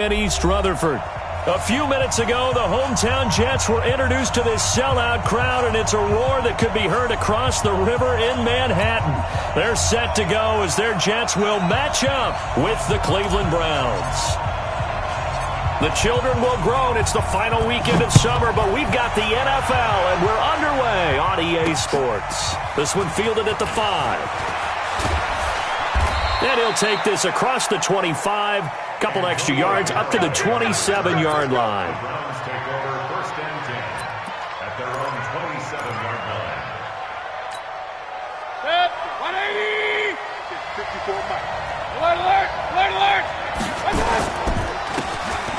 In East Rutherford. A few minutes ago, the hometown Jets were introduced to this sellout crowd, and it's a roar that could be heard across the river in Manhattan. They're set to go as their Jets will match up with the Cleveland Browns. The children will groan. It's the final weekend of summer, but we've got the NFL, and we're underway on EA Sports. This one fielded at the 5. And he'll take this across the 25. Couple extra yards up to the 27-yard line. Browns take over first and 10 at their own 27-yard line. Set, 180. 54 Mike. Alert, alert, alert, alert.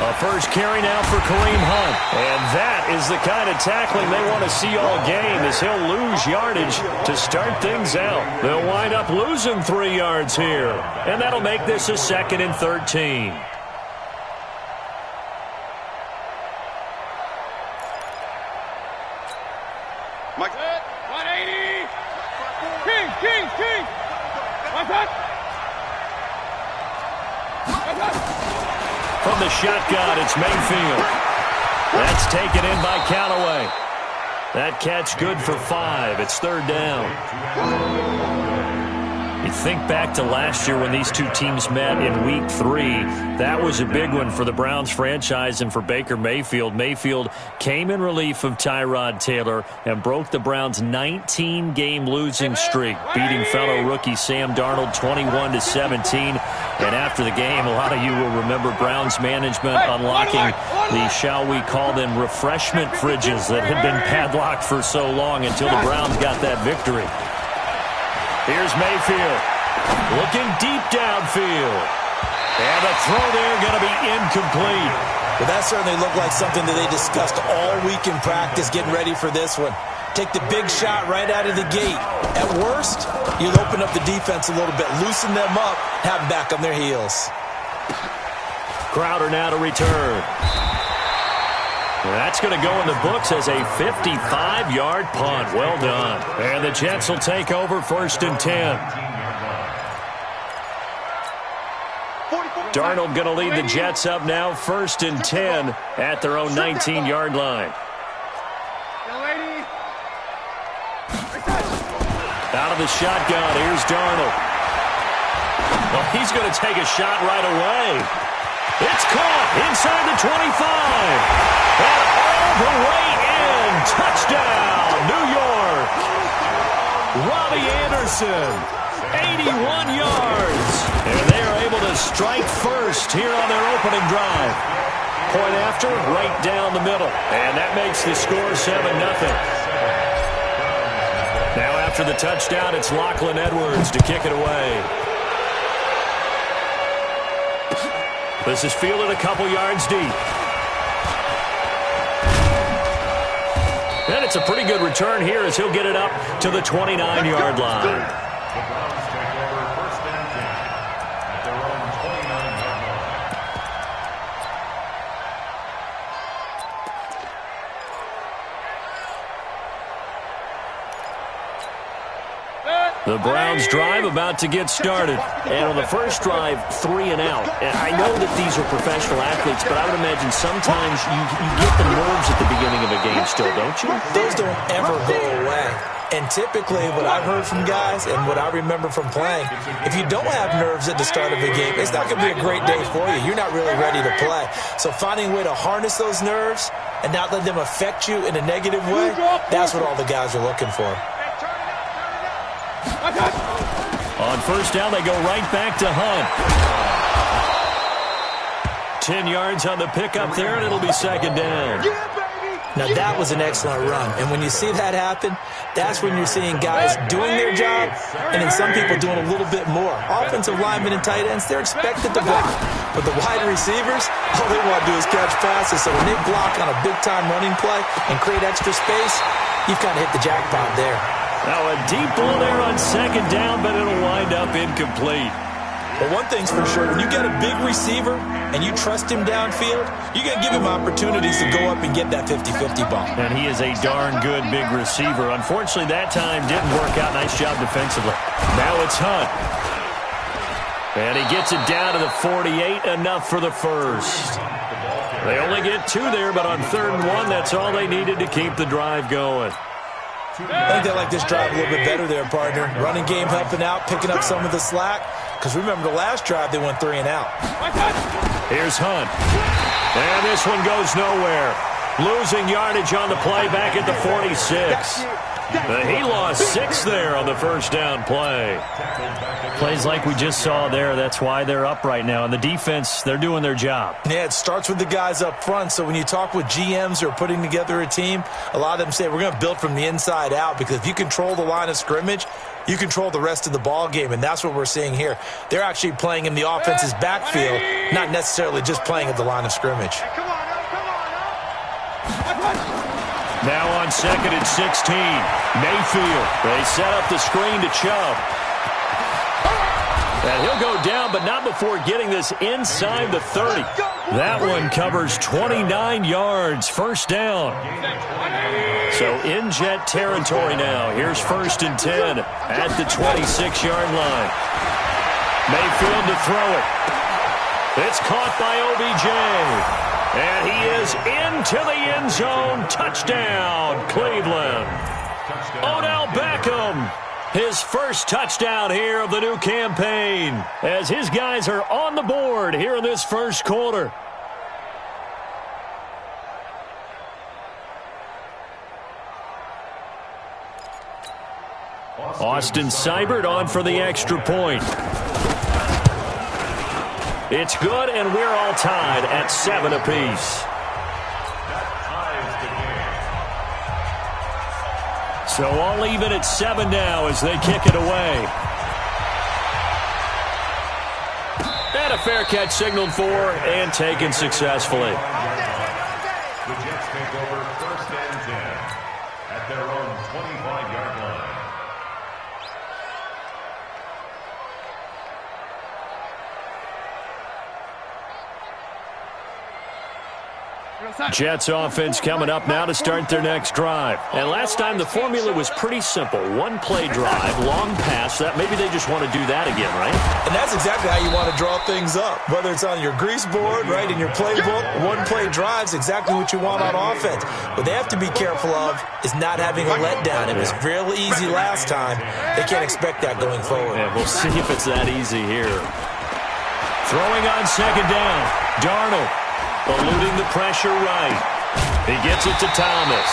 A first carry now for Kareem Hunt. And that is the kind of tackling they want to see all game, as he'll lose yardage to start things out. They'll wind up losing 3 yards here. And that'll make this a 2nd and 13. Mike. 180. King. What's up? From the shotgun, it's Mayfield. That's taken in by Callaway. That catch good for 5. It's 3rd down. You think back to last year when these two teams met in Week 3. That was a big one for the Browns franchise and for Baker Mayfield. Mayfield came in relief of Tyrod Taylor and broke the Browns' 19-game losing streak, beating fellow rookie Sam Darnold 21-17. And after the game, a lot of you will remember Browns management unlocking the, shall we call them, refreshment fridges that had been padlocked for so long until the Browns got that victory. Here's Mayfield looking deep downfield. And the throw there going to be incomplete. Well, that certainly looked like something that they discussed all week in practice, getting ready for this one. Take the big shot right out of the gate. At worst, you'll open up the defense a little bit, loosen them up, have them back on their heels. Crowder now to return. That's going to go in the books as a 55-yard punt. Well done. And the Jets will take over 1st and 10. Darnold going to lead the Jets up now, 1st and 10 at their own 19-yard line. Out of the shotgun, here's Darnold. Well, he's going to take a shot right away. It's caught inside the 25. And all the way in. Touchdown, New York. Robbie Anderson, 81 yards. And they are able to strike first here on their opening drive. Point after, right down the middle. And that makes the score 7-0. Now after the touchdown, it's Lachlan Edwards to kick it away. This is fielded a couple yards deep. And it's a pretty good return here as he'll get it up to the 29-yard line. The Browns take over first and 10 at their own 29-yard line. The Browns drive about to get started. And on the first drive, 3 and out. And I know that these are professional athletes, but I would imagine sometimes you get the nerves at the beginning of a game still, don't you? Those don't ever go away. And typically what I've heard from guys and what I remember from playing, if you don't have nerves at the start of a game, it's not going to be a great day for you. You're not really ready to play. So finding a way to harness those nerves and not let them affect you in a negative way, that's what all the guys are looking for. On first down, they go right back to Hunt. 10 yards on the pickup there, and it'll be 2nd down. Now, that was an excellent run. And when you see that happen, that's when you're seeing guys doing their job and then some people doing a little bit more. Offensive linemen and tight ends, they're expected to block. But the wide receivers, all they want to do is catch passes. So when they block on a big-time running play and create extra space, you've kind of hit the jackpot there. Now a deep ball there on 2nd down, but it'll wind up incomplete. But one thing's for sure, when you get a big receiver and you trust him downfield, you're going to give him opportunities to go up and get that 50-50 ball. And he is a darn good big receiver. Unfortunately, that time didn't work out. Nice job defensively. Now it's Hunt. And he gets it down to the 48, enough for the first. They only get 2 there, but on 3rd and 1, that's all they needed to keep the drive going. I think they like this drive a little bit better there, partner. Running game helping out, picking up some of the slack. Because remember, the last drive, they went 3 and out. Here's Hunt. And this one goes nowhere. Losing yardage on the play back at the 46. He lost 6 there on the first down play. Plays like we just saw there, that's why they're up right now. And the defense, they're doing their job. Yeah, it starts with the guys up front. So when you talk with GMs who are putting together a team, a lot of them say we're going to build from the inside out, because if you control the line of scrimmage, you control the rest of the ball game, and that's what we're seeing here. They're actually playing in the offense's backfield, not necessarily just playing at the line of scrimmage. Now on 2nd and 16, Mayfield. They set up the screen to Chubb. And he'll go down, but not before getting this inside the 30. That one covers 29 yards, first down. So in Jet territory now. Here's 1st and 10 at the 26-yard line. Mayfield to throw it. It's caught by OBJ. And he is into the end zone. Touchdown, Cleveland. Odell Beckham, his first touchdown here of the new campaign, as his guys are on the board here in this first quarter. Austin Seibert on for the extra point. It's good, and we're all tied at 7 apiece. So all even at 7 now as they kick it away. And a fair catch signaled for and taken successfully. The Jets take over 1st and 10 at their own 25-yard line. Jets offense coming up now to start their next drive. And last time the formula was pretty simple. 1-play drive, long pass. That maybe they just want to do that again, right? And that's exactly how you want to draw things up. Whether it's on your grease board, right, in your playbook, 1-play drive's exactly what you want on offense. What they have to be careful of is not having a letdown. It was real easy last time. They can't expect that going forward. Yeah, we'll see if it's that easy here. Throwing on 2nd down. Darnold. Eluding the pressure right. He gets it to Thomas.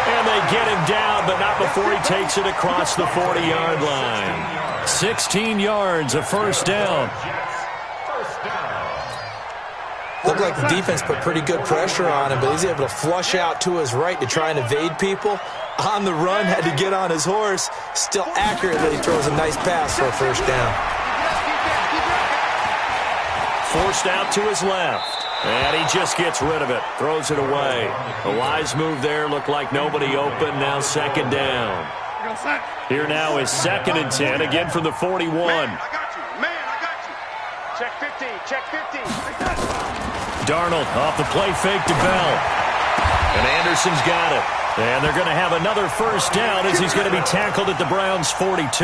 And they get him down, but not before he takes it across the 40-yard line. 16 yards, a first down. Looked like the defense put pretty good pressure on him, but he's able to flush out to his right to try and evade people. On the run, had to get on his horse. Still accurately throws a nice pass for a first down. Forced out to his left. And he just gets rid of it. Throws it away. A wise move there. Looked like nobody open. Now 2nd down. Here now is 2nd and 10. Again from the 41. Man, I got you. Man, I got you. Check 50. Check 50. Darnold off the play fake to Bell. And Anderson's got it. And they're going to have another first down as he's going to be tackled at the Browns' 42.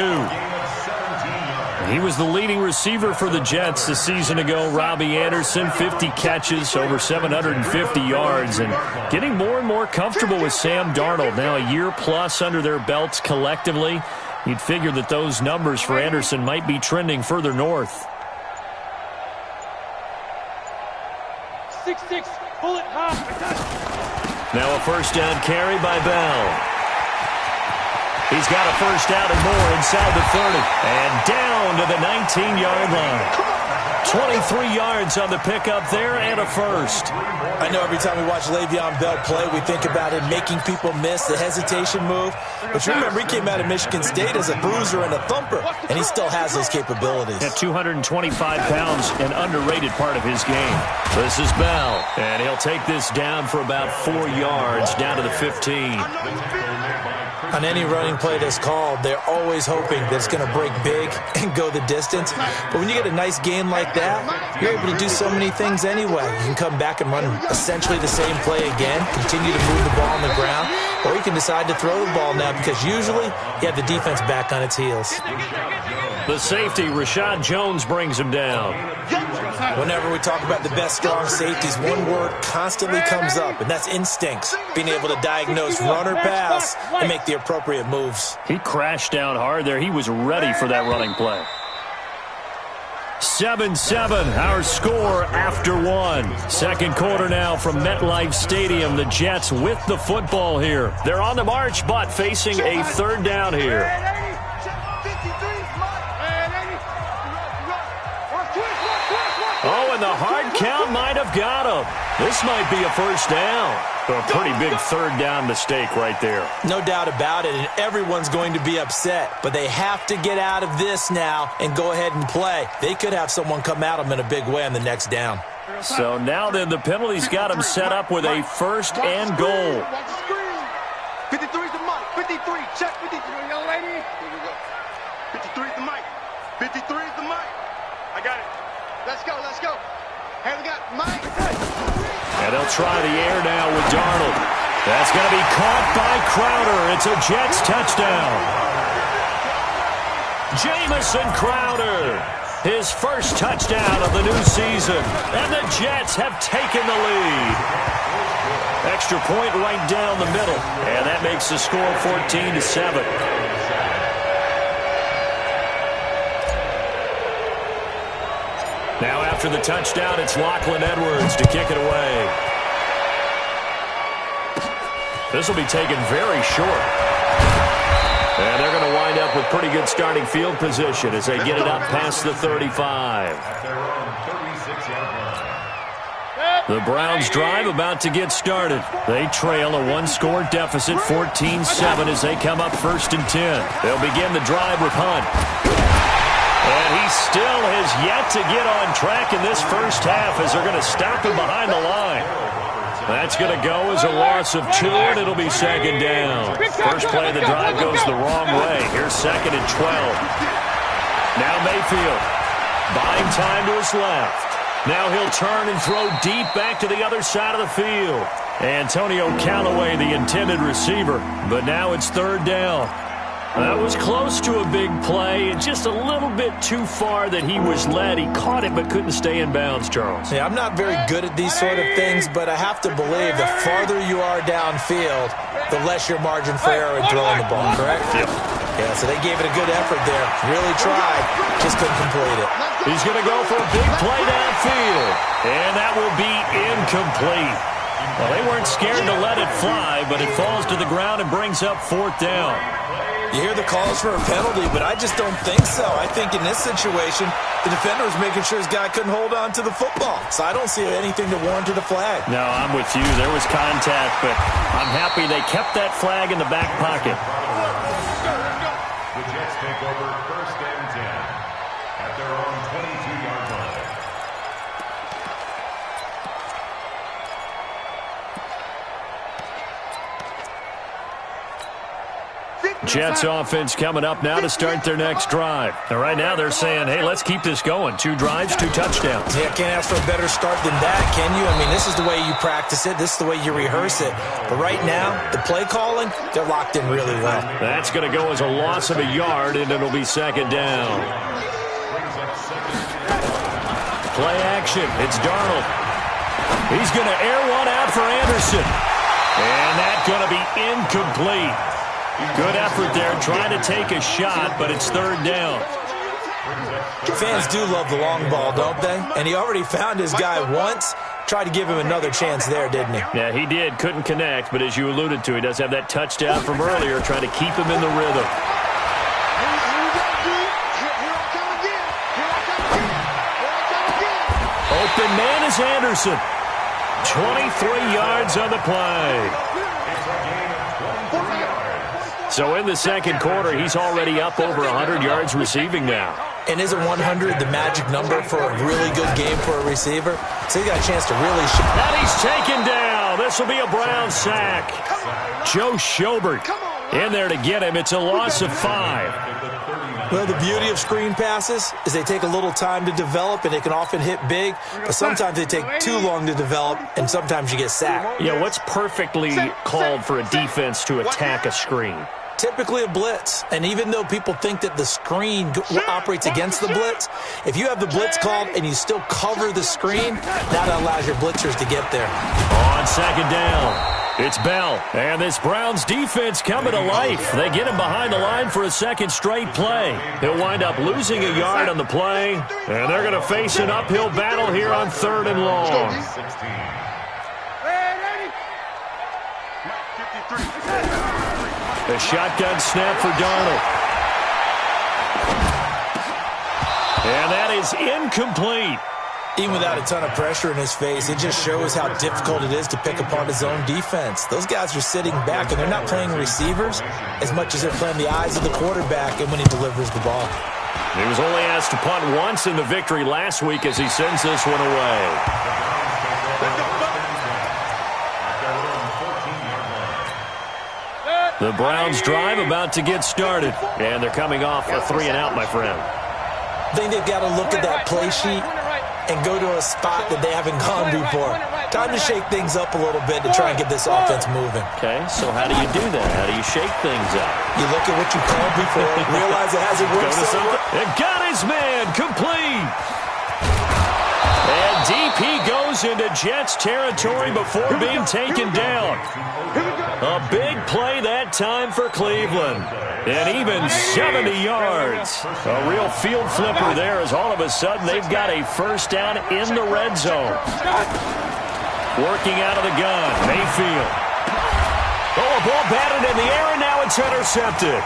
He was the leading receiver for the Jets the season ago. Robbie Anderson, 50 catches, over 750 yards, and getting more and more comfortable with Sam Darnold. Now a year plus under their belts collectively. You'd figure that those numbers for Anderson might be trending further north. 6-6, pull it hard. Now a first down carry by Bell. He's got a first down and more inside the 30. And down to the 19-yard line. 23 yards on the pickup there and a first. I know every time we watch Le'Veon Bell play, we think about him making people miss, the hesitation move. But you remember, he came out of Michigan State as a bruiser and a thumper, and he still has those capabilities. At 225 pounds, an underrated part of his game. This is Bell, and he'll take this down for about 4 yards, down to the 15. On any running play that's called, they're always hoping that it's going to break big and go the distance. But when you get a nice game like that, you're able to do so many things anyway. You can come back and run essentially the same play again, continue to move the ball on the ground, or you can decide to throw the ball now because usually you have the defense back on its heels. The safety, Rashad Jones, brings him down. Whenever we talk about the best strong safeties, one word constantly comes up, and that's instincts. Being able to diagnose run or pass and make the appropriate moves. He crashed down hard there. He was ready for that running play. 7-7, our score after one. Second quarter now from MetLife Stadium. The Jets with the football here. They're on the march, but facing a third down here. Oh, and the hard count might have got him. This might be a first down. A pretty big third down mistake right there. No doubt about it, and everyone's going to be upset. But they have to get out of this now and go ahead and play. They could have someone come at them in a big way on the next down. So now then, the penalty's got them set up with a first and goal. 53's the mic. 53. Check 53, young lady. 53's the mic. 53's the mic. I got it. Let's go, let's go. Hey, we got Mike. And they'll try the air now with Darnold. That's going to be caught by Crowder. It's a Jets touchdown. Jamison Crowder, his first touchdown of the new season. And the Jets have taken the lead. Extra point right down the middle. And that makes the score 14-7. Now after the touchdown, it's Lachlan Edwards to kick it away. This will be taken very short. And they're going to wind up with pretty good starting field position as they get it up past the 35. The Browns drive about to get started. They trail a one-score deficit, 14-7, as they come up 1st and 10. They'll begin the drive with Hunt. And he still has yet to get on track in this first half as they're going to stop him behind the line. That's going to go as a loss of 2, and it'll be second down. First play of the drive goes the wrong way. Here's 2nd and 12. Now Mayfield buying time to his left. Now he'll turn and throw deep back to the other side of the field. Antonio Callaway, the intended receiver, but now it's 3rd down. That was close to a big play and just a little bit too far that he was led. He caught it but couldn't stay in bounds, Charles. Yeah, I'm not very good at these sort of things, but I have to believe the farther you are downfield, the less your margin for error in throwing the ball, correct? Yep. Yeah, so they gave it a good effort there. Really tried, just couldn't complete it. He's going to go for a big play downfield, and that will be incomplete. Well, they weren't scared to let it fly, but it falls to the ground and brings up 4th down. You hear the calls for a penalty, but I just don't think so. I think in this situation, the defender was making sure his guy couldn't hold on to the football. So I don't see anything to warrant a flag. No, I'm with you. There was contact, but I'm happy they kept that flag in the back pocket. The Jets take over 1st and 10 at their own 22-yard line. Jets offense coming up now to start their next drive. And right now they're saying, hey, let's keep this going. 2 drives, 2 touchdowns. Yeah, can't ask for a better start than that, can you? I mean, this is the way you practice it. This is the way you rehearse it. But right now, the play calling, they're locked in really well. That's going to go as a loss of a yard, and it'll be 2nd down. Play action. It's Darnold. He's going to air one out for Anderson. And that's going to be incomplete. Good effort there, trying to take a shot, but it's 3rd down. Fans do love the long ball, don't they? And he already found his guy once. Tried to give him another chance there, didn't he? Yeah, he did. Couldn't connect, but as you alluded to, he does have that touchdown from earlier, trying to keep him in the rhythm. Open man is Anderson. 23 yards on the play. So in the second quarter, he's already up over 100 yards receiving now. And isn't 100 the magic number for a really good game for a receiver? So he got a chance to really show. And he's taken down. This will be a Brown sack. Joe Schobert in there to get him. It's a loss of 5. Well, the beauty of screen passes is they take a little time to develop, and they can often hit big, but sometimes they take too long to develop, and sometimes you get sacked. Yeah, what's perfectly called for a defense to attack a screen? Typically a blitz, and even though people think that the screen operates against the blitz, if you have the blitz called and you still cover the screen, that allows your blitzers to get there. On second down, it's Bell, and this Browns defense coming to life. They get him behind the line for a second straight play. He'll wind up losing a yard on the play, and they're going to face an uphill battle here on 3rd and long. 16. A shotgun snap for Darnold. And that is incomplete. Even without a ton of pressure in his face, it just shows how difficult it is to pick apart his own defense. Those guys are sitting back, and they're not playing receivers as much as they're playing the eyes of the quarterback and when he delivers the ball. He was only asked to punt once in the victory last week as he sends this one away. The Browns drive about to get started, and they're coming off a 3-and-out, my friend. I think they've got to look at that play sheet and go to a spot that they haven't gone before. Time to shake things up a little bit to try and get this offense moving. Okay, so how do you do that? How do you shake things up? You look at what you called before, realize it hasn't worked so well. And got his man, complete. And DP goes into Jets territory before being taken down. A big play that time for Cleveland. And even 70 yards. A real field flipper there as all of a sudden they've got a first down in the red zone. Working out of the gun, Mayfield. Oh, a ball batted in the air, and now it's intercepted.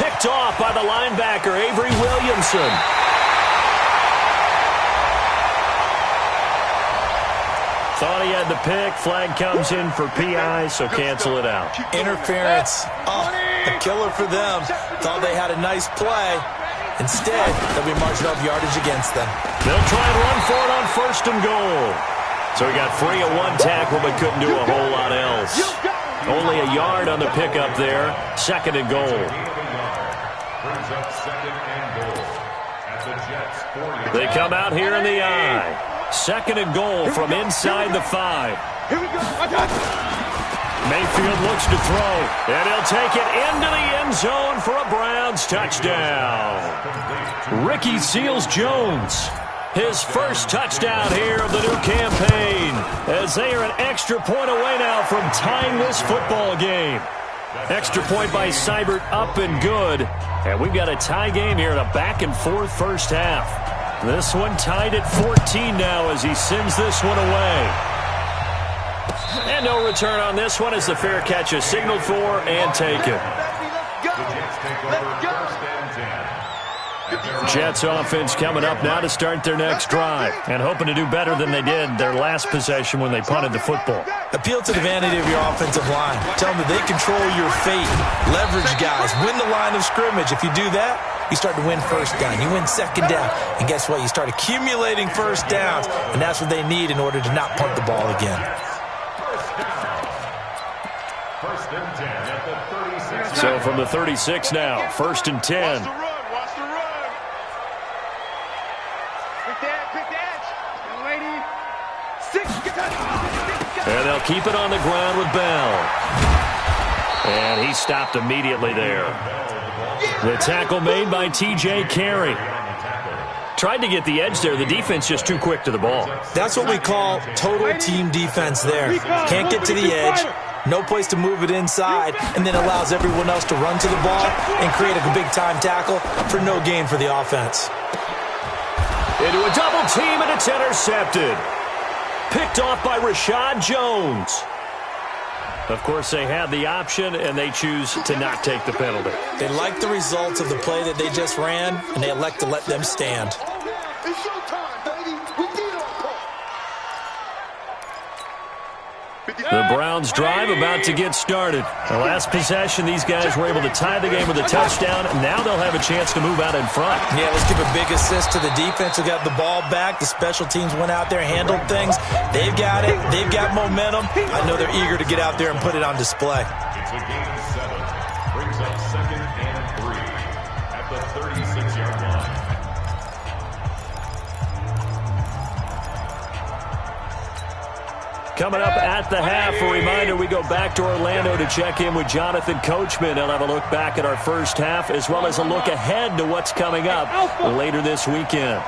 Picked off by the linebacker, Avery Williamson. Thought he had the pick. Flag comes in for PI, so cancel it out. Interference. Oh, a killer for them. Thought they had a nice play. Instead, they'll be marching off yardage against them. They'll try and run for it on 1st and goal. So he got free of one tackle, but couldn't do a whole lot else. Only a yard on the pickup there. 2nd and goal. Brings up 2nd and goal at the Jets 40. They come out here in the eye. 2nd and goal from inside the 5. Here we go. Mayfield looks to throw, and he'll take it into the end zone for a Browns touchdown. Ricky Seals-Jones, his first touchdown here of the new campaign, as they are an extra point away now from tying this football game. Extra point by Seibert, up and good. And we've got a tie game here in a back-and-forth first half. This one tied at 14 now as he sends this one away. And no return on this one as the fair catch is signaled for and taken. Jets offense coming up now to start their next drive and hoping to do better than they did their last possession when they punted the football. Appeal to the vanity of your offensive line. Tell them that they control your fate. Leverage guys. Win the line of scrimmage. If you do that, you start to win first down. You win second down. And guess what? You start accumulating first downs, and that's what they need in order to not punt the ball again. First and 10 at the 36. So from the 36 now, 1st and 10. Watch the run. Pick the edge. Young lady. 6. And they'll keep it on the ground with Bell. And he stopped immediately there. The tackle made by T.J. Carey. Tried to get the edge there. The defense just too quick to the ball. That's what we call total team defense there. Can't get to the edge. No place to move it inside, and then allows everyone else to run to the ball and create a big-time tackle for no gain for the offense. Into a double team, and it's intercepted. Picked off by Rashad Jones. Of course, they had the option, and they choose to not take the penalty. They like the results of the play that they just ran, and they elect to let them stand. It's showtime, baby. We did our part. The Browns drive about to get started. The last possession, these guys were able to tie the game with a touchdown. Now they'll have a chance to move out in front. Yeah, let's give a big assist to the defense who got the ball back. The special teams went out there, handled things. They've got it. They've got momentum. I know they're eager to get out there and put it on display. It's a gain of 7. Brings up 2nd and 3 at the 36-yard line. coming up at the half. A reminder, we go back to Orlando to check in with Jonathan Coachman. He'll have a look back at our first half as well as a look ahead to what's coming up later this weekend.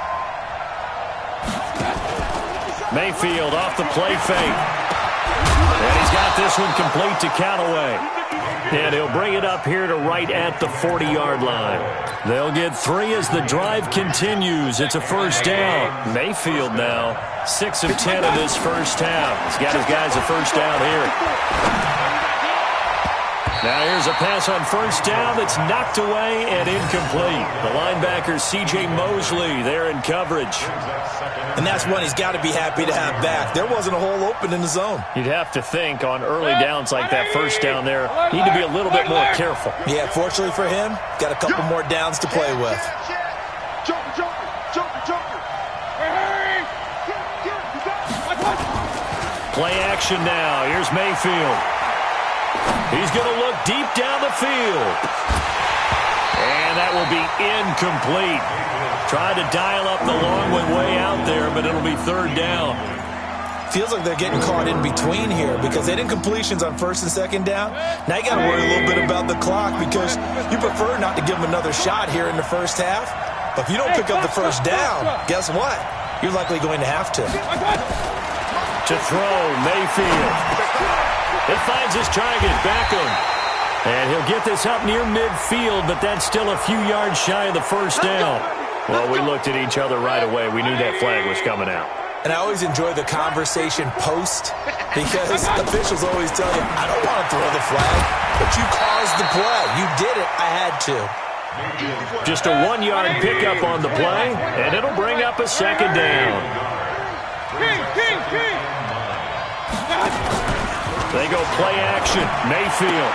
Mayfield off the play fake. And he's got this one complete to Callaway. And he'll bring it up here to right at the 40-yard line. They'll get 3 as the drive continues. It's a first down. Mayfield now 6 of 10 in this first half. He's got his guys a first down here. Now here's a pass on first down that's knocked away and incomplete. The linebacker C.J. Mosley there in coverage. And that's one he's got to be happy to have back. There wasn't a hole open in the zone. You'd have to think on early downs like that first down there, need to be a little bit more careful. Yeah, fortunately for him, got a couple more downs to play with. Play action now. Here's Mayfield. He's going to look deep down the field. And that will be incomplete. Tried to dial up the long one way out there, but it'll be third down. Feels like they're getting caught in between here because they didn't completions on first and second down. Now you got to worry a little bit about the clock because you prefer not to give them another shot here in the first half. But if you don't pick up the first down, guess what? You're likely going to have to. To throw, Mayfield. It finds his target, Beckham. And he'll get this up near midfield, but that's still a few yards shy of the first down. Well, we looked at each other right away. We knew that flag was coming out. And I always enjoy the conversation post because officials always tell you, I don't want to throw the flag, but you caused the play. You did it. I had to. Just a 1-yard pickup on the play, and it'll bring up a second down. They go play action. Mayfield.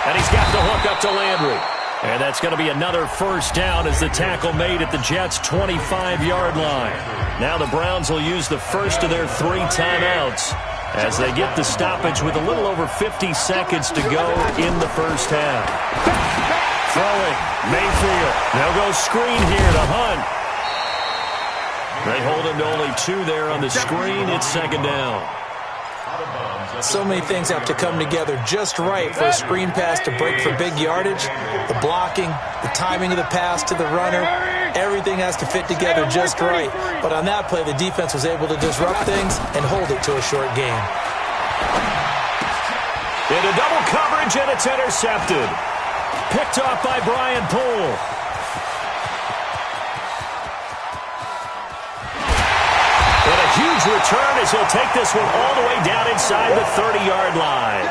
And he's got the hook up to Landry. And that's going to be another first down as the tackle made at the Jets' 25-yard line. Now the Browns will use the first of their 3 timeouts as they get the stoppage with a little over 50 seconds to go in the first half. Throwing. Mayfield. They'll go screen here to Hunt. They hold him to only 2 there on the screen. It's second down. So many things have to come together just right for a screen pass to break for big yardage. The blocking, the timing of the pass to the runner, everything has to fit together just right. But on that play, the defense was able to disrupt things and hold it to a short game. Into double coverage, and it's intercepted. Picked off by Brian Poole. And a huge return as he'll take this one all the way down inside the 30-yard line.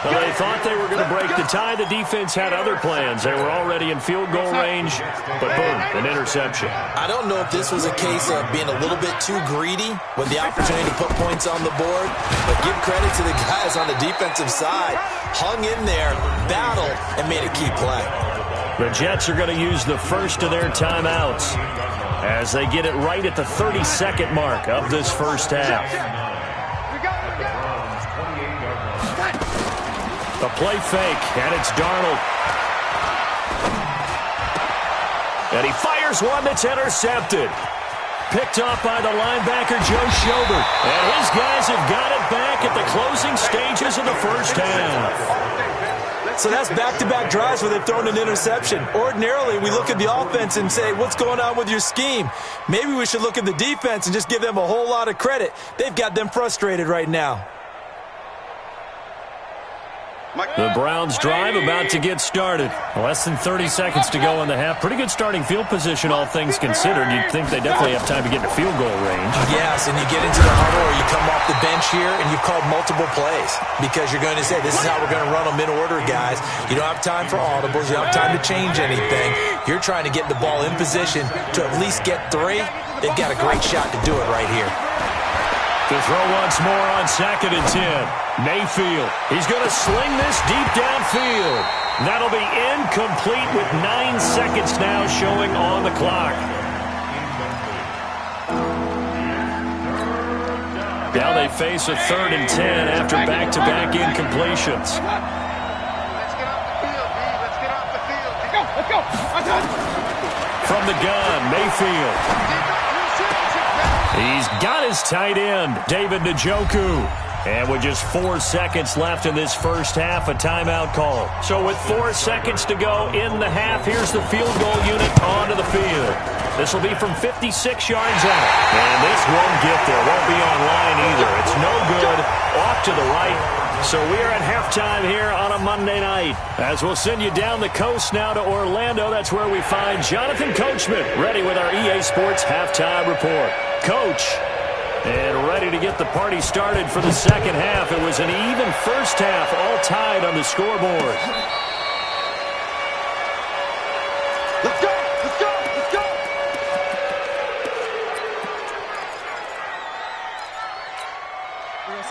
Well, they thought they were going to break the tie. The defense had other plans. They were already in field goal range, but boom, an interception. I don't know if this was a case of being a little bit too greedy with the opportunity to put points on the board, but give credit to the guys on the defensive side. Hung in there, battled, and made a key play. The Jets are going to use the first of their timeouts as they get it right at the 32nd mark of this first half. A play fake, and it's Darnold. And he fires one that's intercepted. Picked off by the linebacker, Joe Schobert. And his guys have got it back at the closing stages of the first half. So that's back-to-back drives where they've thrown an interception. Ordinarily, we look at the offense and say, what's going on with your scheme? Maybe we should look at the defense and just give them a whole lot of credit. They've got them frustrated right now. The Browns drive about to get started. Less than 30 seconds to go in the half. Pretty good starting field position, all things considered. You'd think they definitely have time to get to field goal range. Yes, and you get into the huddle or you come off the bench here and you've called multiple plays because you're going to say, this is how we're going to run them in order, guys. You don't have time for audibles. You don't have time to change anything. You're trying to get the ball in position to at least get 3. They've got a great shot to do it right here. To throw once more on 2nd and 10. Mayfield. He's going to sling this deep downfield. That'll be incomplete with 9 seconds now showing on the clock. Now they face a 3rd and 10 after back-to-back incompletions. Let's get off the field, B. Let's get off the field. Let's go. From the gun, Mayfield. He's got his tight end, David Njoku. And with just 4 seconds left in this first half, a timeout call. So with 4 seconds to go in the half, here's the field goal unit onto the field. This will be from 56 yards out. And this won't get there. Won't be online either. It's no good. Off to the right. So we are at halftime here on a Monday night. As we'll send you down the coast now to Orlando, that's where we find Jonathan Coachman ready with our EA Sports halftime report. Coach, and ready to get the party started for the second half. It was an even first half, all tied on the scoreboard. Let's go! Let's go! Let's go!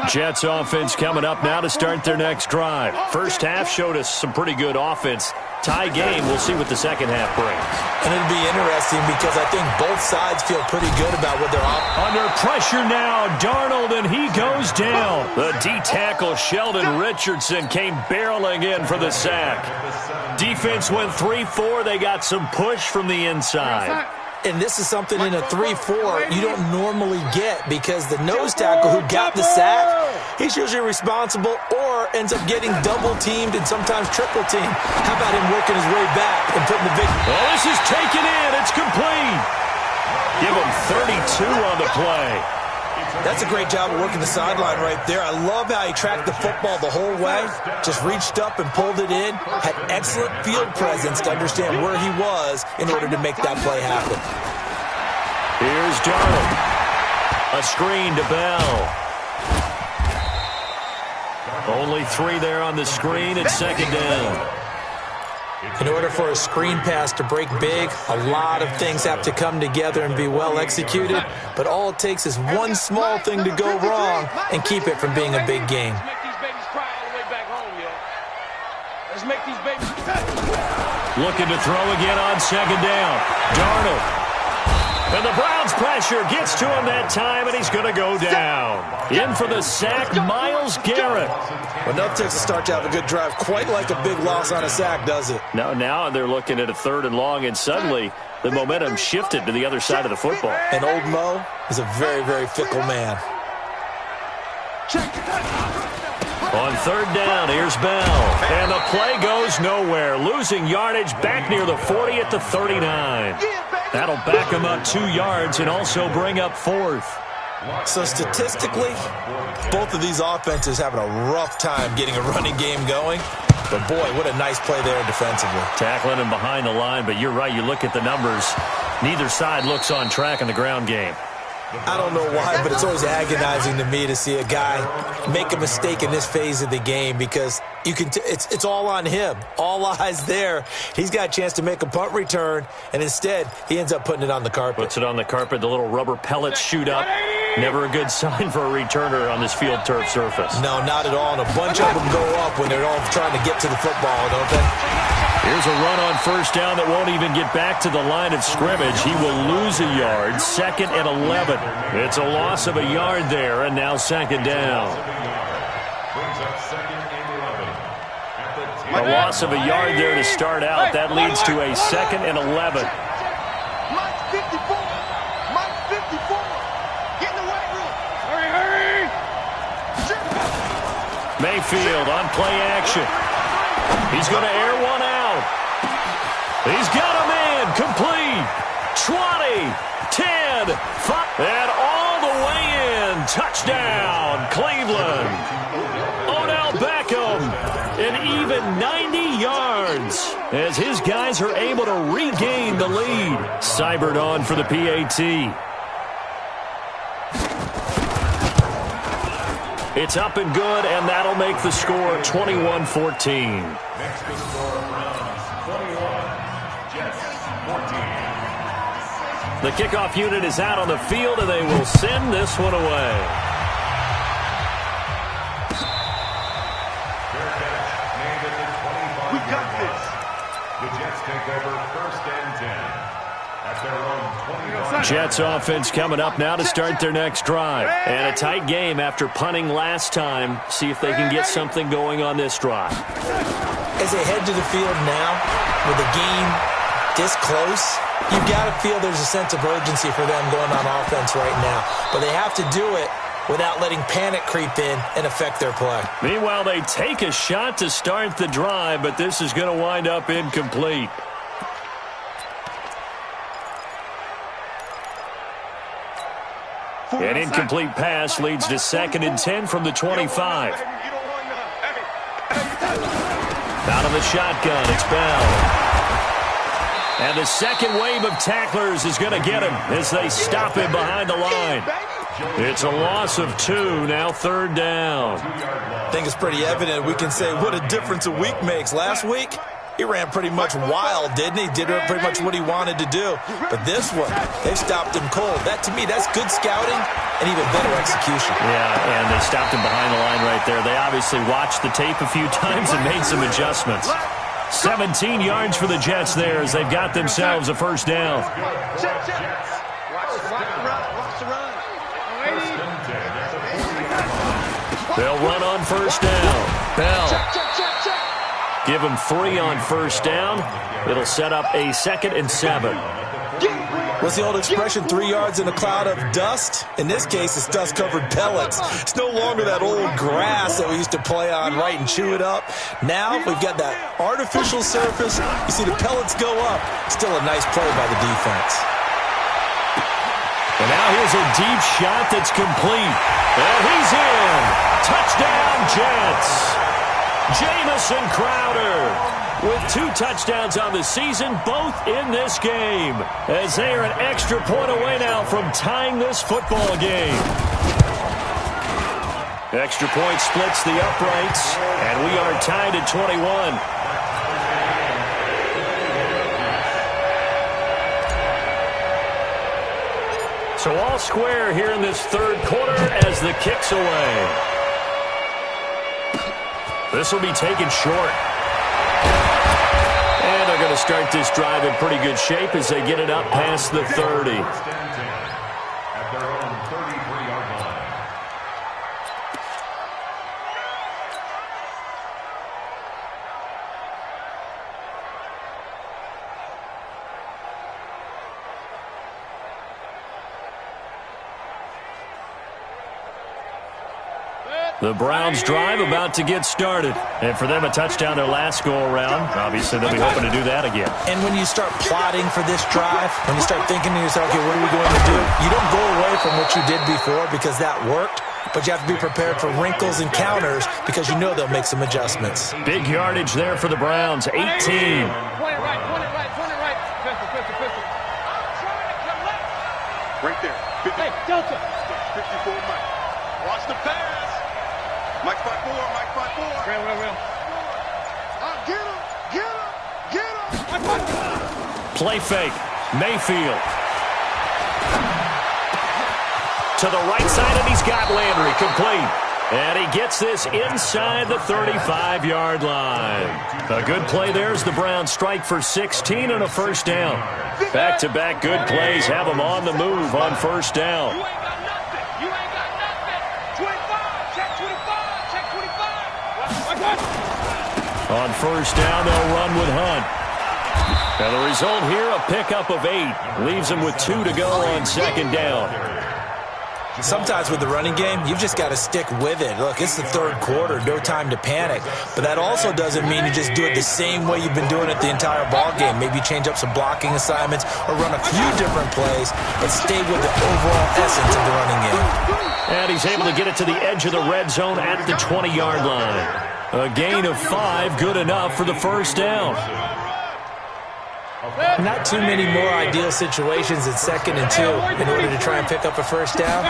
Jets offense coming up now to start their next drive. First half showed us some pretty good offense. Tie game, we'll see what the second half brings. And it'll be interesting because I think both sides feel pretty good about what they're on. Under pressure now, Darnold, and he goes down. The D-tackle, Sheldon Richardson, came barreling in for the sack. Defense went 3-4. They got some push from the inside. And this is something in a 3-4 you don't normally get because the nose tackle who got the sack, he's usually responsible or ends up getting double-teamed and sometimes triple-teamed. How about him working his way back and putting the big... Well, this is taken in. It's complete. Give him 32 on the play. That's a great job of working the sideline right there. I love how he tracked the football the whole way, just reached up and pulled it in, had excellent field presence to understand where he was in order to make that play happen. Here's Darnold. A screen to Bell. Only 3 there on the screen at second down. In order for a screen pass to break big, a lot of things have to come together and be well executed, but all it takes is one small thing to go wrong and keep it from being a big game. Looking to throw again on second down. Darnold. And the Browns pressure gets to him that time, and he's going to go down. In for the sack, Myles Garrett. Well, nothing takes a start to have a good drive, quite like a big loss on a sack, does it? No, now they're looking at a 3rd and long, and suddenly the momentum shifted to the other side of the football. And old Mo is a very, very fickle man. On 3rd down, here's Bell. And the play goes nowhere. Losing yardage back near the 40 at the 39. That'll back him up 2 yards and also bring up 4th. So statistically, both of these offenses having a rough time getting a running game going. But boy, what a nice play there defensively. Tackling him behind the line, but you're right. You look at the numbers. Neither side looks on track in the ground game. I don't know why, but it's always agonizing to me to see a guy make a mistake in this phase of the game because you can. It's all on him. All eyes there. He's got a chance to make a punt return, and instead he ends up putting it on the carpet. Puts it on the carpet. The little rubber pellets shoot up. Never a good sign for a returner on this field turf surface. No, not at all. And a bunch of them go up when they're all trying to get to the football, don't they? Here's a run on first down that won't even get back to the line of scrimmage. He will lose a yard. 2nd and 11. It's a loss of a yard there, and now 2nd down. A loss of a yard there to start out. That leads to a 2nd and 11. Mike 54. Mike 54. Get in the weight room. Hurry, hurry. Mayfield on play action. He's going to air one out. He's got a man complete. 20, 10, 5, and all the way in. Touchdown, Cleveland. Odell Beckham, an even 90 yards as his guys are able to regain the lead. Seibert on for the PAT. It's up and good, and that'll make the score 21-14. Next to score, Browns 21, Jets 14. The kickoff unit is out on the field, and they will send this one away. Fair catch made at the 25-yard line. The Jets take over 1st and 10 at their own 20-yard. Jets offense coming up now to start their next drive. And a tight game after punting last time. See if they can get something going on this drive. As they head to the field now, with the game this close, you've got to feel there's a sense of urgency for them going on offense right now. But they have to do it without letting panic creep in and affect their play. Meanwhile, they take a shot to start the drive, but this is going to wind up incomplete. An incomplete pass leads to 2nd and 10 from the 25. Out of the shotgun, it's Bell. And the second wave of tacklers is going to get him as they stop him behind the line. It's a loss of 2, now 3rd down. I think it's pretty evident. We can say what a difference a week makes. Last week, he ran pretty much wild, didn't he? Did pretty much what he wanted to do. But this one, they stopped him cold. That, to me, that's good scouting and even better execution. Yeah, and they stopped him behind the line right there. They obviously watched the tape a few times and made some adjustments. 17 yards for the Jets there as they've got themselves a 1st down. Watch the run. They'll run on 1st down. Bell. Give him 3 on 1st down. It'll set up a 2nd and 7. What's the old expression, 3 yards in a cloud of dust? In this case, it's dust-covered pellets. It's no longer that old grass that we used to play on, right, and chew it up. Now we've got that artificial surface. You see the pellets go up. Still a nice play by the defense. And now here's a deep shot that's complete. And he's in. Touchdown, Jets. Jamison Crowder with 2 touchdowns on the season, both in this game, as they are an extra point away now from tying this football game. Extra point splits the uprights, and we are tied at 21. So all square here in this 3rd quarter as the kick's away. This will be taken short. And they're going to start this drive in pretty good shape as they get it up past the 30. At their own 33-yard line. The Browns drive about to get started. And for them, a touchdown their last go-around. Obviously, they'll be hoping to do that again. And when you start plotting for this drive, when you start thinking to yourself, okay, what are we going to do? You don't go away from what you did before because that worked, but you have to be prepared for wrinkles and counters because you know they'll make some adjustments. Big yardage there for the Browns, 18. Point it right. Pistol. Right there. 50. Hey, Delta. 54, Mike. Watch the pass. Mike 5-4. Real. Get him. Play fake. Mayfield. To the right side, and he's got Landry. Complete. And he gets this inside the 35-yard line. A good play there as the Browns strike for 16 and a 1st down. Back-to-back good plays have them on the move on 1st down. You ain't got nothing. 25. Check 25. Check 25. On 1st down, they'll run with Hunt. And the result here, a pickup of 8. Leaves them with 2 to go on 2nd down. Sometimes with the running game, you've just got to stick with it. Look, it's the 3rd quarter, no time to panic. But that also doesn't mean you just do it the same way you've been doing it the entire ball game. Maybe change up some blocking assignments or run a few different plays, but stay with the overall essence of the running game. And he's able to get it to the edge of the red zone at the 20-yard line. A gain of 5, good enough for the 1st down. Not too many more ideal situations at 2nd and 2 in order to try and pick up a 1st down.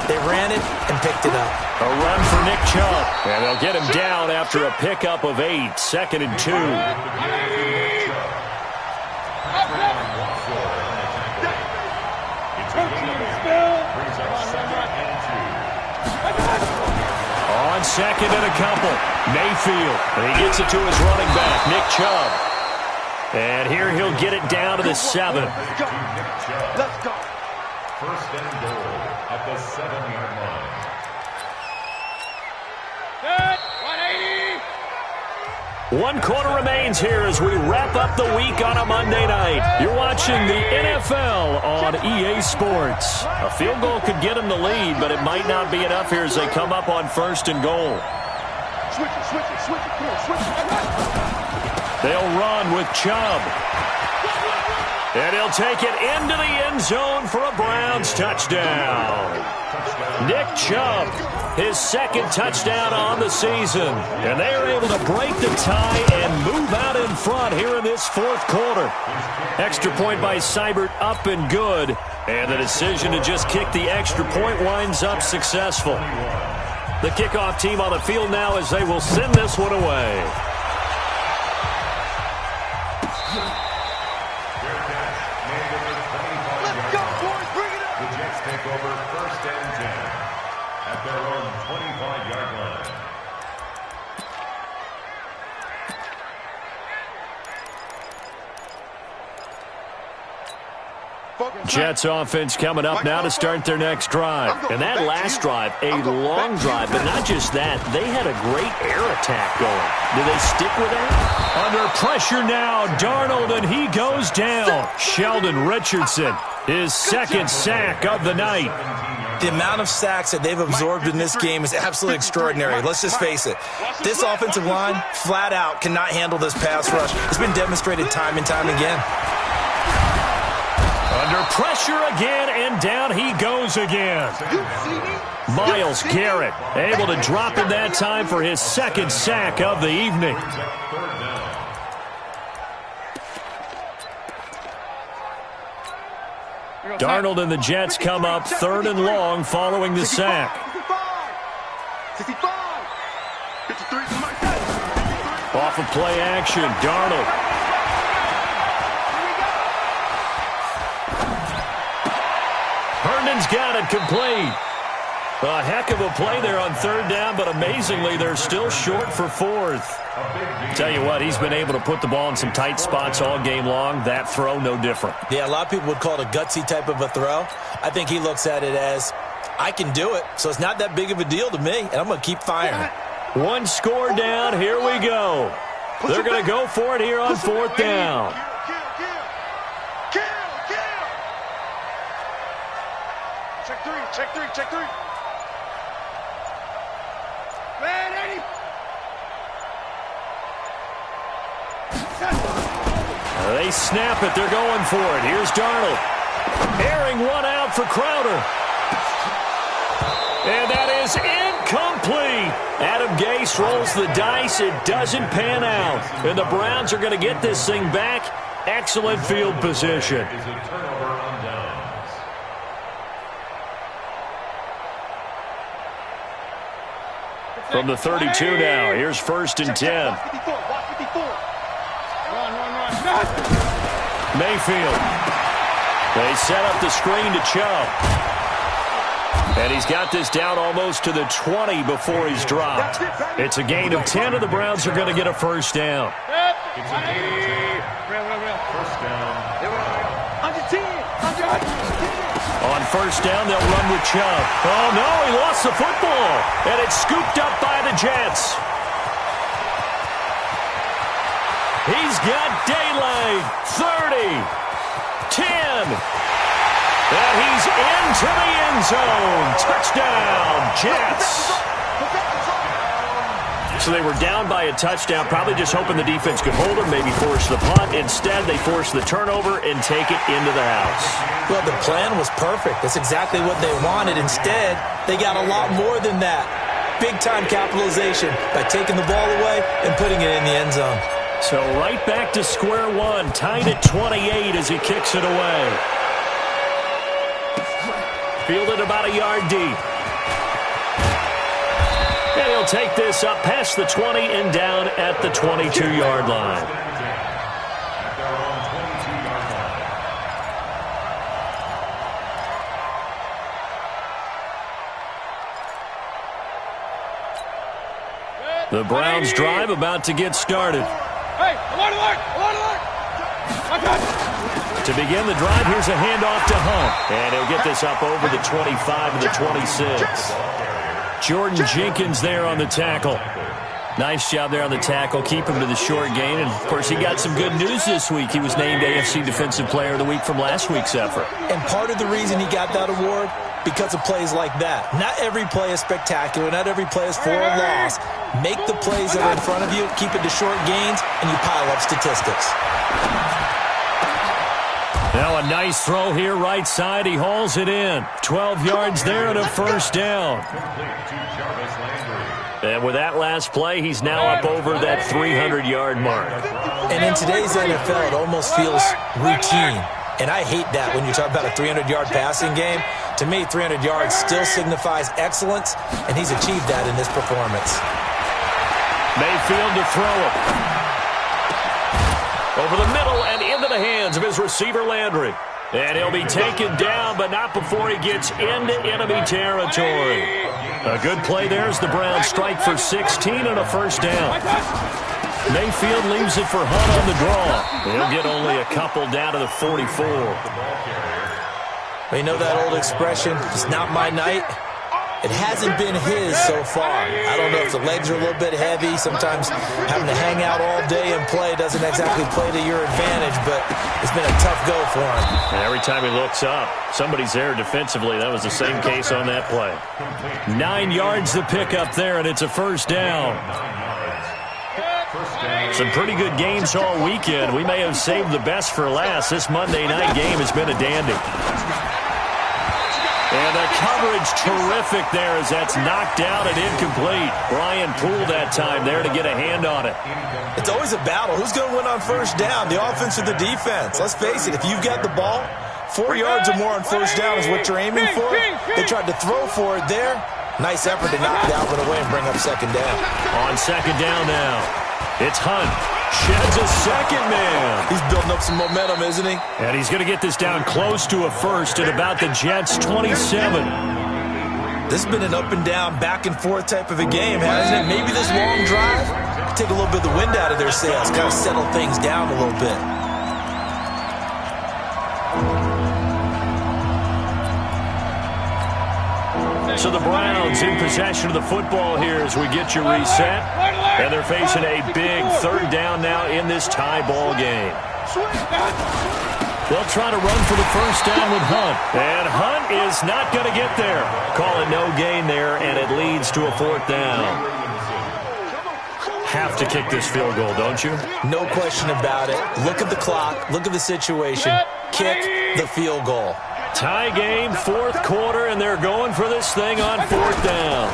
They ran it and picked it up. A run for Nick Chubb. And they'll get him down after a pickup of 8. 2nd and 2. On 2nd and a couple. Mayfield. And he gets it to his running back, Nick Chubb. And here he'll get it down to the 7. Let's go. 1st and goal at the 7-yard line. 1 quarter remains here as we wrap up the week on a Monday night. You're watching the NFL on EA Sports. A field goal could get them the lead, but it might not be enough here as they come up on 1st and goal. Switch it. Come on, switch it. They'll run with Chubb. And he'll take it into the end zone for a Browns touchdown. Nick Chubb, his 2nd touchdown on the season. And they are able to break the tie and move out in front here in this 4th quarter. Extra point by Seibert up and good. And the decision to just kick the extra point winds up successful. The kickoff team on the field now as they will send this one away. Take over 1st and 10 at their own 25-yard line. Jets offense coming up now to start their next drive. And that last drive, a long drive, but not just that. They had a great air attack going. Do they stick with that? Under pressure now, Darnold, and he goes down. Sheldon Richardson, his 2nd sack of the night. The amount of sacks that they've absorbed in this game is absolutely extraordinary. Let's just face it. This offensive line, flat out, cannot handle this pass rush. It's been demonstrated time and time again. Under pressure again, and down he goes again. Myles Garrett able to drop in that time for his 2nd sack of the evening. Darnold and the Jets come up 3rd and long following the sack. 65. 53. Off of play action, Darnold. Herndon's got it complete. A heck of a play there on 3rd down, but amazingly, they're still short for 4th. Tell you what, he's been able to put the ball in some tight spots all game long. That throw, no different. Yeah, a lot of people would call it a gutsy type of a throw. I think he looks at it as, I can do it, so it's not that big of a deal to me, and I'm going to keep firing. 1 score down, here we go. They're going to go for it here on 4th down. Check 3. Man, Eddie. They snap it. They're going for it. Here's Darnold. Airing one out for Crowder. And that is incomplete. Adam Gase rolls the dice. It doesn't pan out. And the Browns are going to get this thing back. Excellent field position. From the 32 now, here's 1st and 10. Mayfield. They set up the screen to Chubb. And he's got this down almost to the 20 before he's dropped. It's a gain of 10, and the Browns are going to get a 1st down. It's a gain of 10. 1st down. On 1st down, they'll run with Chubb. Oh, no, he lost the football. And it's scooped up by the Jets. He's got daylight. 30. 10. And he's into the end zone. Touchdown, Jets. So they were down by a touchdown, probably just hoping the defense could hold them, maybe force the punt. Instead, they force the turnover and take it into the house. Well, the plan was perfect. That's exactly what they wanted. Instead, they got a lot more than that. Big-time capitalization by taking the ball away and putting it in the end zone. So right back to square one, tied at 28 as he kicks it away. Fielded about a yard deep. And he'll take this up past the 20 and down at the 22-yard line. The Browns drive about to get started. Hey, alert! To begin the drive, here's a handoff to Hunt. And he'll get this up over the 25 and the 26. Jordan Jenkins there on the tackle. Nice job there on the tackle. Keep him to the short gain. And, of course, he got some good news this week. He was named AFC Defensive Player of the Week from last week's effort. And part of the reason he got that award, because of plays like that. Not every play is spectacular. Not every play is for a loss. Make the plays that are in front of you, keep it to short gains, and you pile up statistics. Now a nice throw here right side. He hauls it in. 12 yards there and a first down. And with that last play, he's now up over that 300-yard mark. And in today's NFL, it almost feels routine. And I hate that when you talk about a 300-yard passing game. To me, 300 yards still signifies excellence, and he's achieved that in this performance. Mayfield to throw it. Over the middle and into the hands of his receiver, Landry. And he'll be taken down, but not before he gets into enemy territory. A good play there as the Browns strike for 16 and a first down. Mayfield leaves it for Hunt on the draw. He'll get only a couple down to the 44. You know that old expression, it's not my night? It hasn't been his so far. I don't know if the legs are a little bit heavy. Sometimes having to hang out all day and play doesn't exactly play to your advantage, but it's been a tough go for him. And every time he looks up, somebody's there defensively. That was the same case on that play. 9 yards to pick up there, and it's a first down. Some pretty good games all weekend. We may have saved the best for last. This Monday night game has been a dandy. And the coverage terrific there as that's knocked out and incomplete. Brian Poole that time there to get a hand on it. It's always a battle. Who's going to win on first down, the offense or the defense? Let's face it, if you've got the ball, 4 yards or more on first down is what you're aiming for. They tried to throw for it there. Nice effort to knock that one away and bring up second down. On second down now, it's Hunt. Sheds a second man. He's building up some momentum, isn't he? And he's going to get this down close to a first at about the Jets' 27. This has been an up and down, back and forth type of a game, hasn't it? Maybe this long drive take a little bit of the wind out of their sails, kind of settle things down a little bit. So the Browns in possession of the football here as we get you reset. And they're facing a big third down now in this tie ball game. They'll try to run for the first down with Hunt. And Hunt is not going to get there. Call it no gain there, and it leads to a fourth down. Have to kick this field goal, don't you? No question about it. Look at the clock. Look at the situation. Kick the field goal. Tie game, fourth quarter, and they're going for this thing on fourth down.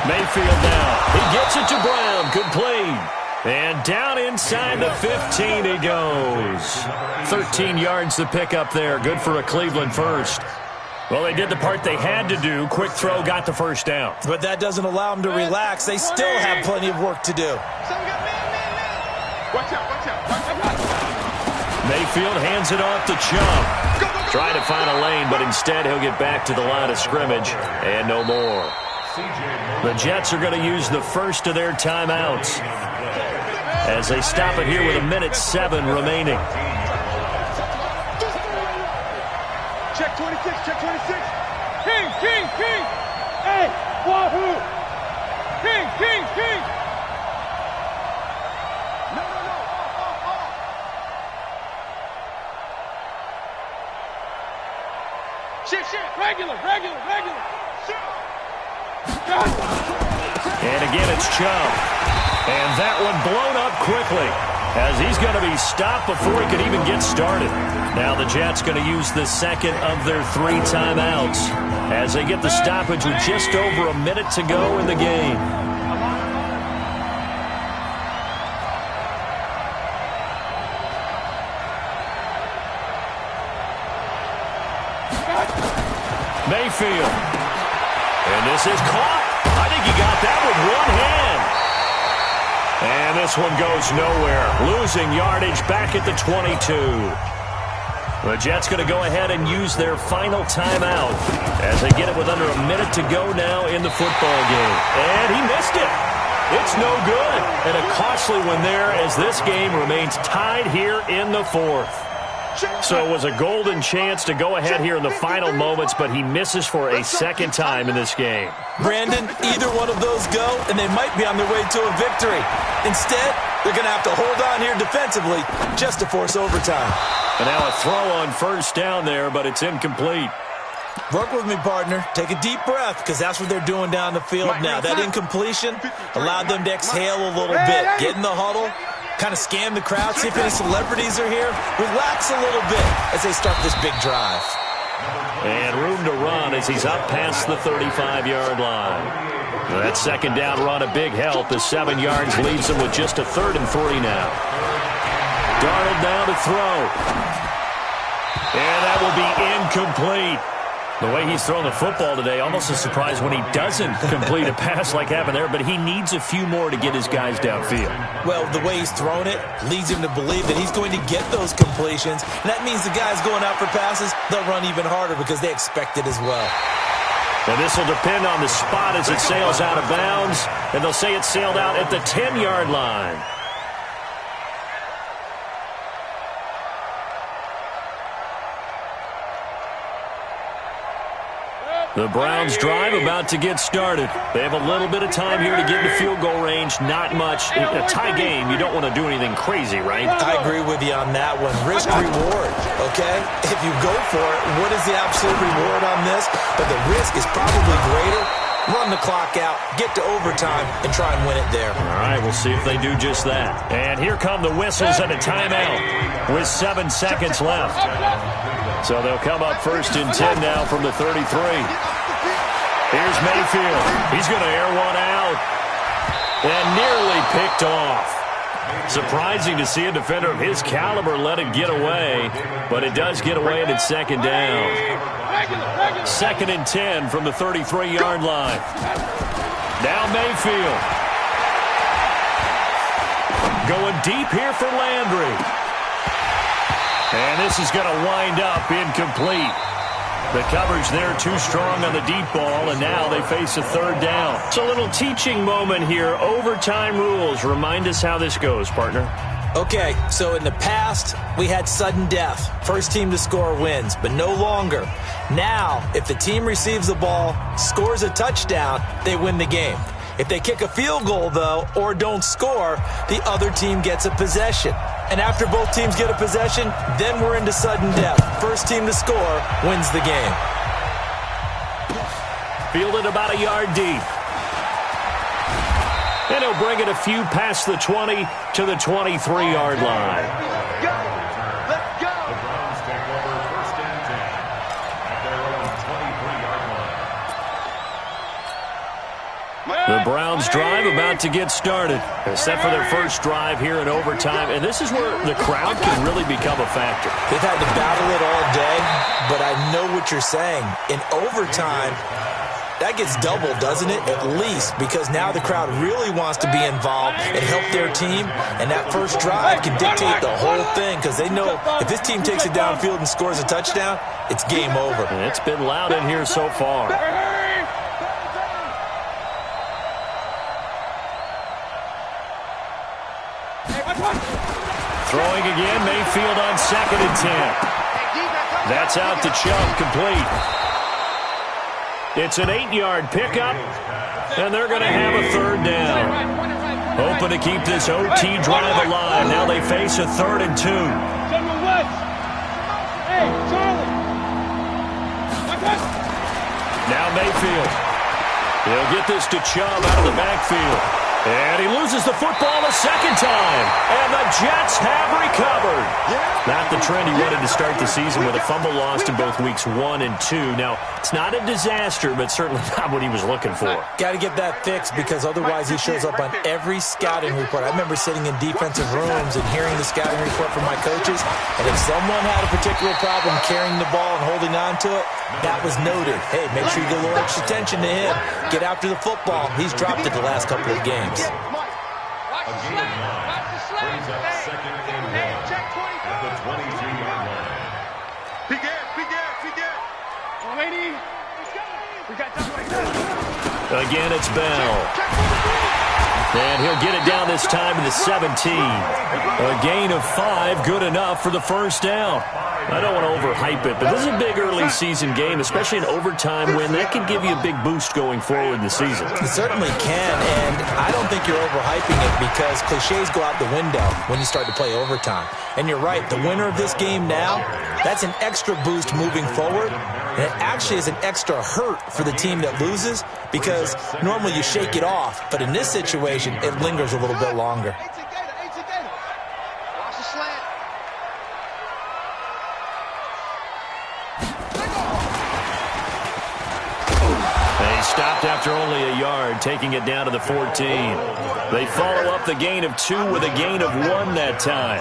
Mayfield now. He gets it to Brown. Good play. And down inside the 15 he goes. 13 yards to pick up there. Good for a Cleveland first. Well, they did the part they had to do. Quick throw, got the first down. But that doesn't allow them to relax. They still have plenty of work to do. Watch out, watch out, watch out. Mayfield hands it off to Chubb. Trying to find a lane, but instead he'll get back to the line of scrimmage and no more. The Jets are going to use the first of their timeouts as they stop it here with 1:07 remaining. Check 26, check 26. King, King, King. Hey, Wahoo. King, King, King. No, no, no. Off. Shit. Regular. And again, it's Chubb. And that one blown up quickly as he's going to be stopped before he could even get started. Now the Jets going to use the second of their 3 timeouts as they get the stoppage with just over a minute to go in the game. Mayfield. And this is caught. I think he got that with one hand. And this one goes nowhere. Losing yardage back at the 22. The Jets going to go ahead and use their final timeout as they get it with under a minute to go now in the football game. And he missed it. It's no good. And a costly one there as this game remains tied here in the fourth. So it was a golden chance to go ahead here in the final moments, but he misses for a second time in this game. Brandon, either one of those go, and they might be on their way to a victory. Instead, they're going to have to hold on here defensively just to force overtime. And now a throw on first down there, but it's incomplete. Work with me, partner. Take a deep breath, because that's what they're doing down the field now. That incompletion allowed them to exhale a little bit. Get in the huddle, kind of scan the crowd, see if any celebrities are here. Relax a little bit as they start this big drive. And room to run as he's up past the 35-yard line. That second down run a big help as 7 yards leaves them with just a 3rd and 3 now. Darnold now to throw. And that will be incomplete. The way he's thrown the football today, almost a surprise when he doesn't complete a pass like happened there, but he needs a few more to get his guys downfield. Well, the way he's thrown it leads him to believe that he's going to get those completions, and that means the guys going out for passes, they'll run even harder because they expect it as well. And this will depend on the spot as it sails out of bounds, and they'll say it sailed out at the 10-yard line. The Browns drive about to get started. They have a little bit of time here to get into field goal range. Not much. A tie game, you don't want to do anything crazy, right? I agree with you on that one. Risk reward, okay? If you go for it, what is the absolute reward on this? But the risk is probably greater. Run the clock out, get to overtime, and try and win it there. All right, we'll see if they do just that. And here come the whistles and a timeout with 7 seconds left. So they'll come up 1st and 10 now from the 33. Here's Mayfield. He's going to air one out. And nearly picked off. Surprising to see a defender of his caliber let it get away, but it does get away and it's 2nd down. 2nd and 10 from the 33-yard line. Now Mayfield. Going deep here for Landry. And this is going to wind up incomplete. The coverage there too strong on the deep ball, and now they face a 3rd down. It's a little teaching moment here. Overtime rules. Remind us how this goes, partner. Okay, so in the past, we had sudden death. First team to score wins, but no longer. Now, if the team receives the ball, scores a touchdown, they win the game. If they kick a field goal, though, or don't score, the other team gets a possession. And after both teams get a possession, then we're into sudden death. First team to score wins the game. Fielded about a yard deep. And he'll bring it a few past the 20 to the 23-yard line. Let's go. The Browns take over 1st and 10 at their own 23-yard line. The Browns drive about to get started. They're set for their first drive here in overtime, and this is where the crowd can really become a factor. They've had to battle it all day, but I know what you're saying. In overtime, that gets doubled, doesn't it? At least, because now the crowd really wants to be involved and help their team, and that first drive can dictate the whole thing because they know if this team takes it downfield and scores a touchdown, it's game over. And it's been loud in here so far. Throwing again, Mayfield on 2nd and 10. That's out to Chubb, complete. It's an 8-yard pickup, and they're going to have a 3rd down. Hoping to keep this OT drive alive. Now they face a 3rd and 2. Now Mayfield. He'll get this to Chubb out of the backfield. And he loses the football a second time. And the Jets have recovered. Not the trend he wanted to start the season with a fumble lost in both weeks 1 and 2. Now, it's not a disaster, but certainly not what he was looking for. Got to get that fixed because otherwise he shows up on every scouting report. I remember sitting in defensive rooms and hearing the scouting report from my coaches. And if someone had a particular problem carrying the ball and holding on to it, that was noted. Hey, make sure you get a little extra attention to him. Get after the football. He's dropped it the last couple of games. A gain of 9 brings up 2nd and 1 at the 23-yard line. Big air. Lady. We got Again, it's Bell. And he'll get it down this time to the 17. A gain of 5, good enough for the first down. I don't want to overhype it, but this is a big early season game, especially an overtime win. That can give you a big boost going forward in the season. It certainly can, and I don't think you're overhyping it because cliches go out the window when you start to play overtime. And you're right, the winner of this game now, that's an extra boost moving forward. And it actually is an extra hurt for the team that loses because normally you shake it off, but in this situation, it lingers a little bit longer. Stopped after only a yard, taking it down to the 14. They follow up the gain of 2 with a gain of 1 that time.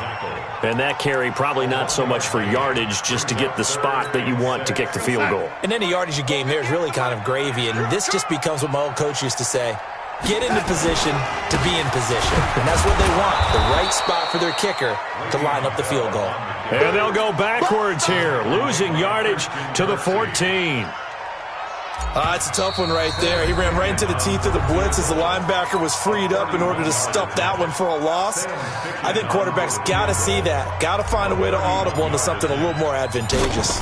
And that carry probably not so much for yardage, just to get the spot that you want to kick the field goal. And any yardage you gain there is really kind of gravy, and this just becomes what my old coach used to say, get into position to be in position. And that's what they want, the right spot for their kicker to line up the field goal. And they'll go backwards here, losing yardage to the 14. It's a tough one right there. He ran right into the teeth of the blitz as the linebacker was freed up in order to stuff that one for a loss. I think quarterbacks got to see that. Got to find a way to audible into something a little more advantageous.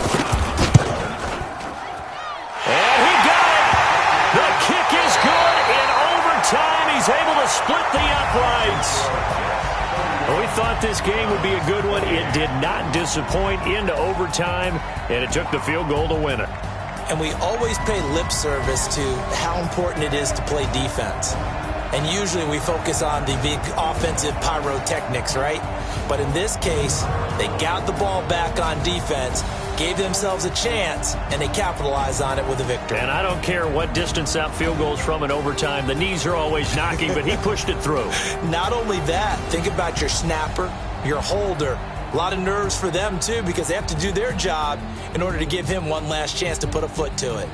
And he got it. The kick is good. In overtime, he's able to split the uprights. Well, we thought this game would be a good one. It did not disappoint into overtime, and it took the field goal to win it. And we always pay lip service to how important it is to play defense. And usually we focus on the big offensive pyrotechnics, right? But in this case, they got the ball back on defense, gave themselves a chance, and they capitalized on it with a victory. And I don't care what distance that field goes from in overtime. The knees are always knocking, but he pushed it through. Not only that, think about your snapper, your holder. A lot of nerves for them, too, because they have to do their job in order to give him one last chance to put a foot to it.